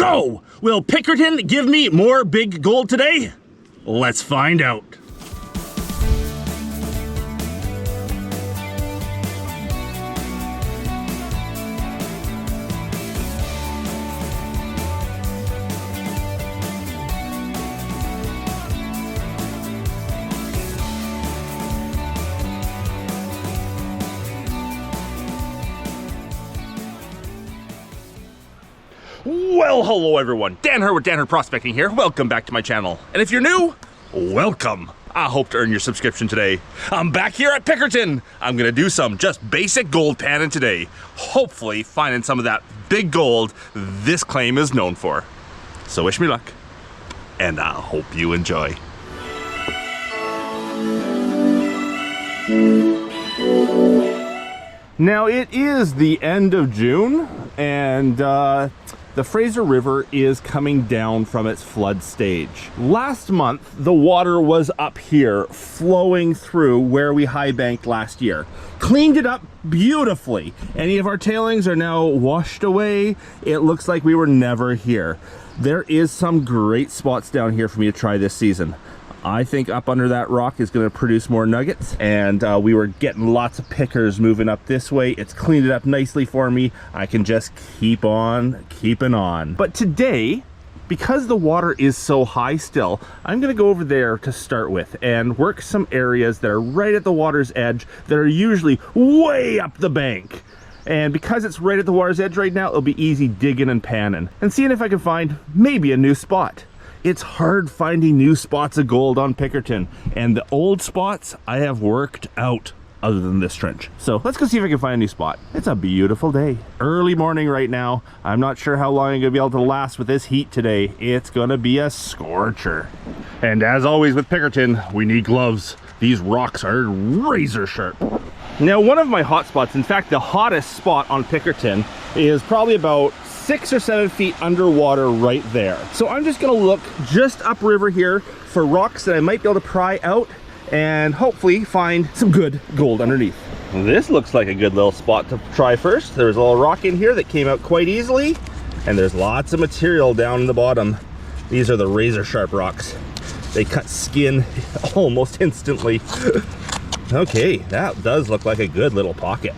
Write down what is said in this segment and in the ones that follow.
So, will Pickerton give me more big gold today? Let's find out. Well, hello everyone. Dan Hurd with Dan Hurd Prospecting here. Welcome back to my channel. And if you're new, welcome. I hope to earn your subscription today. I'm back here at Pickerton. I'm gonna do some just basic gold panning today. Hopefully finding some of that big gold this claim is known for. So wish me luck, and I hope you enjoy. Now it is the end of June, and the Fraser River is coming down from its flood stage. Last month, the water was up here, flowing through where we high banked last year. Cleaned it up beautifully. Any of our tailings are now washed away. It looks like we were never here. There is some great spots down here for me to try this season. I think up under that rock is going to produce more nuggets, and we were getting lots of pickers moving up this way. It's cleaned it up nicely for me. I can just keep on keeping on. But today, because the water is so high still, I'm going to go over there to start with and work some areas that are right at the water's edge that are usually way up the bank. And because it's right at the water's edge right now, it'll be easy digging and panning and seeing if I can find maybe a new spot. It's hard finding new spots of gold on Pickerton, and the old spots I have worked out other than this trench. So let's go see if I can find a new spot. It's a beautiful day. Early morning right now. I'm not sure how long I'm gonna be able to last with this heat today. It's gonna be a scorcher. And as always with Pickerton, we need gloves. These rocks are razor sharp. Now, one of my hot spots, in fact, the hottest spot on Pickerton, is probably about 6 or 7 feet underwater right there. So I'm just gonna look just upriver here for rocks that I might be able to pry out and hopefully find some good gold underneath. This looks like a good little spot to try first. There's a little rock in here that came out quite easily, and there's lots of material down in the bottom. These are the razor sharp rocks. They cut skin almost instantly. Okay, that does look like a good little pocket.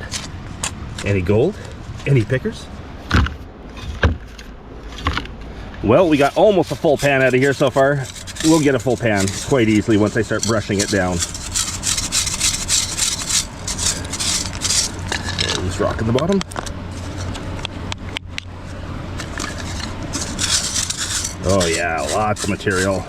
Any gold? Any pickers? Well, we got almost a full pan out of here so far. We'll get a full pan quite easily once I start brushing it down. There's this rock at the bottom. Oh yeah, lots of material.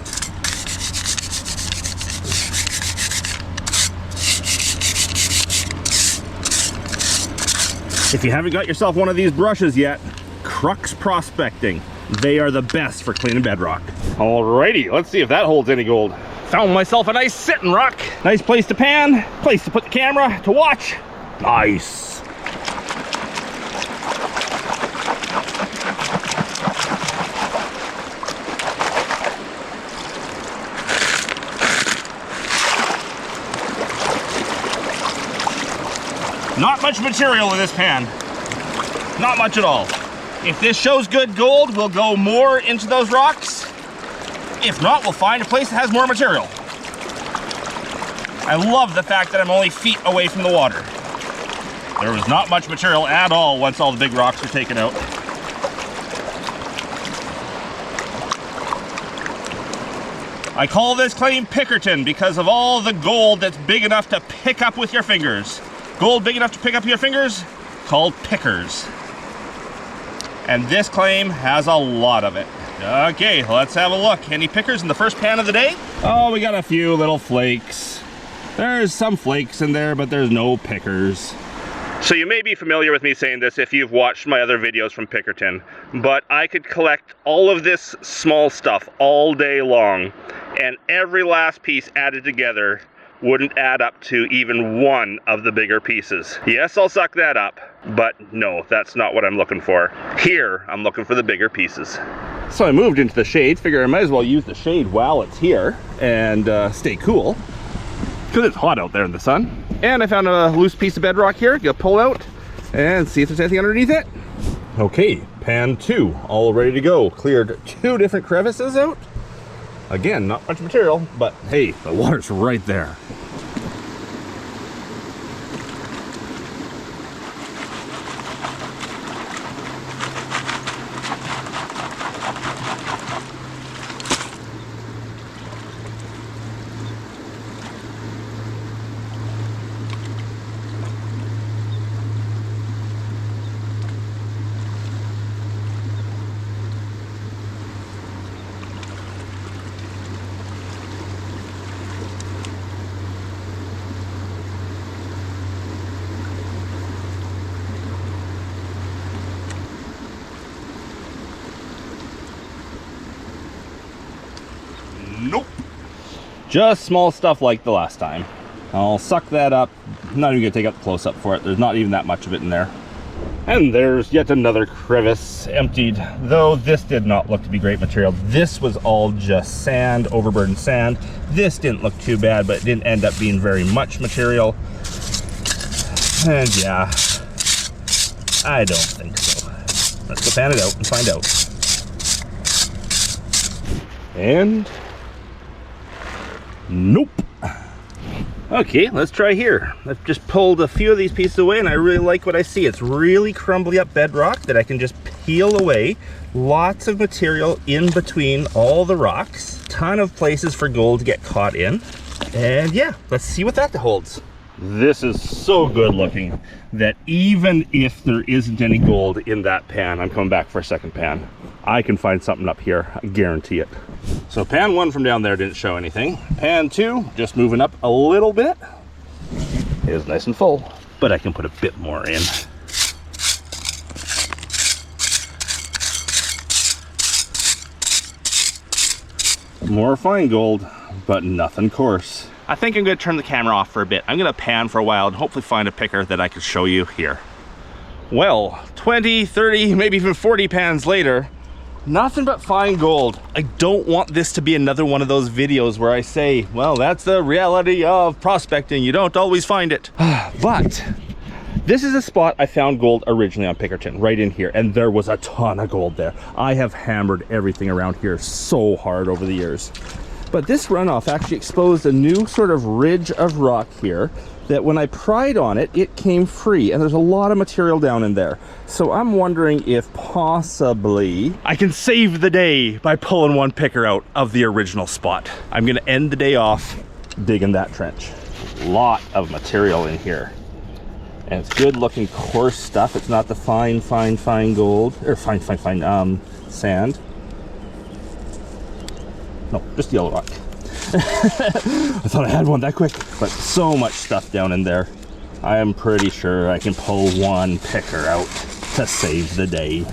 If you haven't got yourself one of these brushes yet, Crux Prospecting. They are the best for cleaning bedrock. Alrighty, let's see if that holds any gold. Found myself a nice sitting rock. Nice place to pan, place to put the camera to watch. Nice. Not much material in this pan. Not much at all. If this shows good gold, we'll go more into those rocks. If not, we'll find a place that has more material. I love the fact that I'm only feet away from the water. There was not much material at all once all the big rocks were taken out. I call this claim Pickerton because of all the gold that's big enough to pick up with your fingers. Gold big enough to pick up your fingers, called pickers. And this claim has a lot of it. Okay, let's have a look. Any pickers in the first pan of the day? Oh, we got a few little flakes. There's some flakes in there, but there's no pickers. So you may be familiar with me saying this if you've watched my other videos from Pickerton, but I could collect all of this small stuff all day long, and every last piece added together wouldn't add up to even one of the bigger pieces. Yes, I'll suck that up, but no, that's not what I'm looking for. Here, I'm looking for the bigger pieces. So I moved into the shade, figure I might as well use the shade while it's here and stay cool, because it's hot out there in the sun. And I found a loose piece of bedrock here. Gonna pull out and see if there's anything underneath it. Okay, pan 2, all ready to go. Cleared 2 different crevices out. Again, not much material, but hey, the water's right there. Nope. Just small stuff like the last time. I'll suck that up. I'm not even gonna take out the close-up for it. There's not even that much of it in there. And there's yet another crevice emptied, though this did not look to be great material. This was all just sand, overburdened sand. This didn't look too bad, but it didn't end up being very much material. And yeah, I don't think so. Let's go pan it out and find out. And nope. Okay, let's try here. I've just pulled a few of these pieces away and I really like what I see. It's really crumbly up bedrock that I can just peel away. Lots of material in between all the rocks. Ton of places for gold to get caught in. And yeah, let's see what that holds. This is so good looking that even if there isn't any gold in that pan, I'm coming back for a second pan. I can find something up here, I guarantee it. So pan 1 from down there didn't show anything. Pan 2, just moving up a little bit, is nice and full, but I can put a bit more in. More fine gold, but nothing coarse. I think I'm gonna turn the camera off for a bit. I'm gonna pan for a while and hopefully find a picker that I can show you here. Well, 20, 30, maybe even 40 pans later, nothing but fine gold. I don't want this to be another one of those videos where I say, well, that's the reality of prospecting. You don't always find it. But this is a spot I found gold originally on Pickerton, right in here. And there was a ton of gold there. I have hammered everything around here so hard over the years. But this runoff actually exposed a new sort of ridge of rock here that when I pried on it, it came free, and there's a lot of material down in there. So I'm wondering if possibly I can save the day by pulling one picker out of the original spot. I'm gonna end the day off digging that trench. Lot of material in here. And it's good looking coarse stuff. It's not the fine gold, or fine sand. No, just yellow rock. I thought I had one that quick, but so much stuff down in there. I am pretty sure I can pull one picker out to save the day.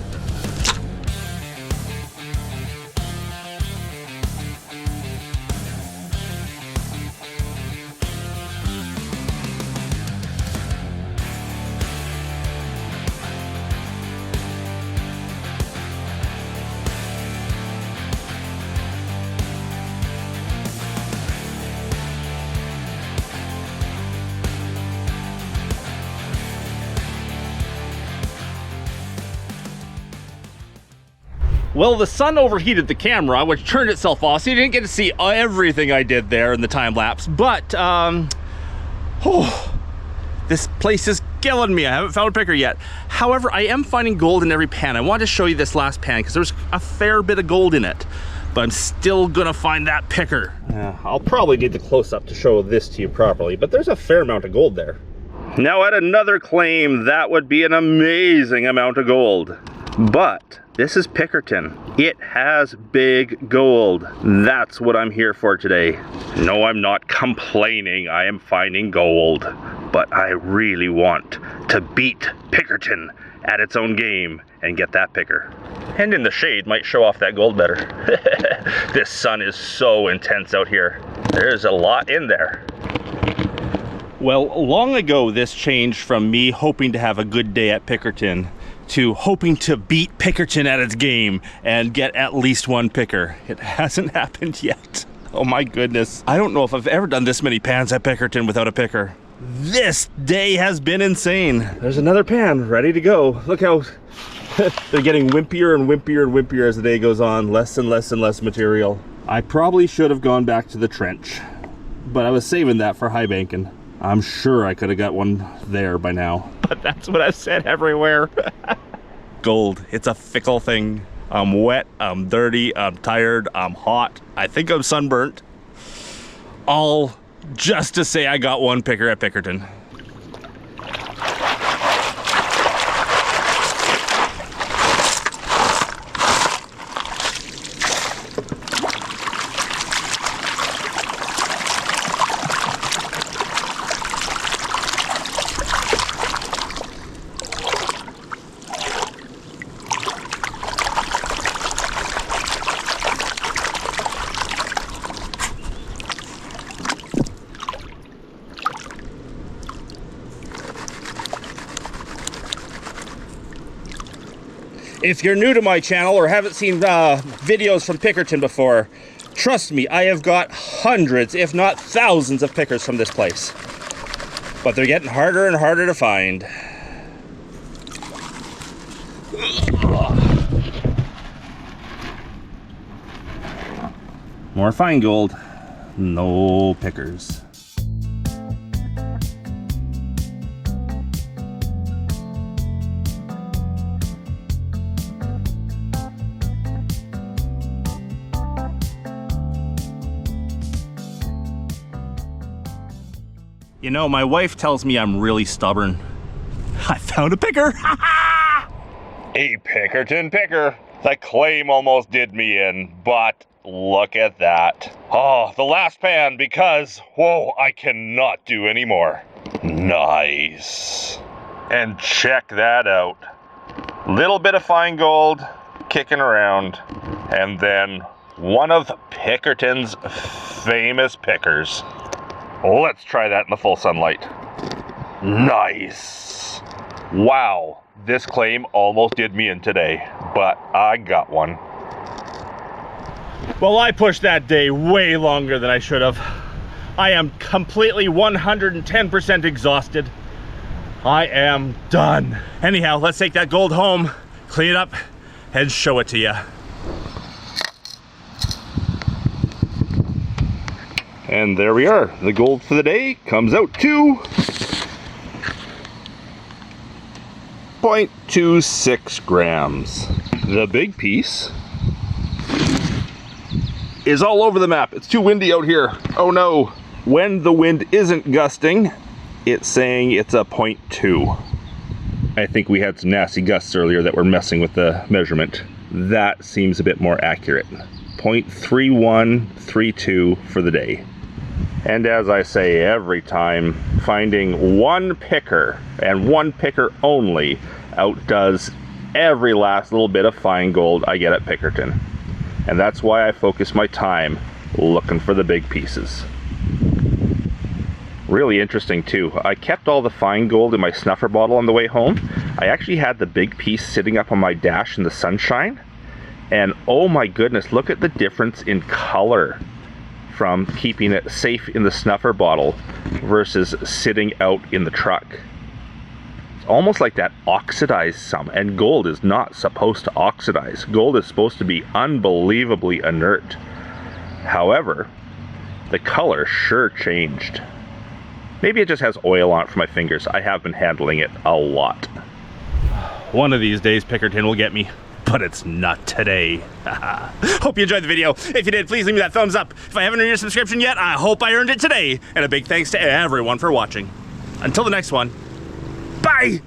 Well, the sun overheated the camera, which turned itself off, so you didn't get to see everything I did there in the time lapse. But, this place is killing me. I haven't found a picker yet. However, I am finding gold in every pan. I wanted to show you this last pan because there's a fair bit of gold in it. But I'm still gonna find that picker. I'll probably need the close-up to show this to you properly, but there's a fair amount of gold there. Now, at another claim, that would be an amazing amount of gold. But this is Pickerton. It has big gold. That's what I'm here for today. No, I'm not complaining. I am finding gold. But I really want to beat Pickerton at its own game and get that picker. And in the shade might show off that gold better. This sun is so intense out here. There's a lot in there. Well, long ago this changed from me hoping to have a good day at Pickerton to hoping to beat Pickerton at its game and get at least one picker. It hasn't happened yet. Oh my goodness. I don't know if I've ever done this many pans at Pickerton without a picker. This day has been insane. There's another pan ready to go. Look how They're getting wimpier and wimpier and wimpier as the day goes on. Less and less and less material. I probably should have gone back to the trench, but I was saving that for high banking. I'm sure I could have got one there by now. But that's what I've said everywhere. Gold, it's a fickle thing. I'm wet, I'm dirty, I'm tired, I'm hot. I think I'm sunburnt. All just to say I got one picker at Pickerton. If you're new to my channel or haven't seen videos from Pickerton before, trust me, I have got hundreds, if not thousands of pickers from this place. But they're getting harder and harder to find. More fine gold, no pickers. You know, my wife tells me I'm really stubborn. I found a picker! A Pickerton picker. The claim almost did me in, but look at that. Oh, the last pan because, whoa, I cannot do anymore. Nice. And check that out. Little bit of fine gold kicking around, and then one of Pickerton's famous pickers. Let's try that in the full sunlight. Nice. Wow, this claim almost did me in today, but I got one. Well, I pushed that day way longer than I should have. I am completely 110% exhausted. I am done. Anyhow, let's take that gold home, clean it up, and show it to you. And there we are. The gold for the day comes out to 0.26 grams. The big piece is all over the map. It's too windy out here. Oh no. When the wind isn't gusting, it's saying it's a 0.2. I think we had some nasty gusts earlier that were messing with the measurement. That seems a bit more accurate. 0.3132 for the day. And as I say every time, finding one picker and one picker only outdoes every last little bit of fine gold I get at Pickerton. And that's why I focus my time looking for the big pieces. Really interesting too. I kept all the fine gold in my snuffer bottle on the way home. I actually had the big piece sitting up on my dash in the sunshine. And oh my goodness, look at the difference in color from keeping it safe in the snuffer bottle versus sitting out in the truck. It's almost like that oxidized some, and gold is not supposed to oxidize. Gold is supposed to be unbelievably inert. However, the color sure changed. Maybe it just has oil on it for my fingers. I have been handling it a lot. One of these days Pickerton will get me, but it's not today. Hope you enjoyed the video. If you did, please leave me that thumbs up. If I haven't earned your subscription yet, I hope I earned it today. And a big thanks to everyone for watching. Until the next one, bye!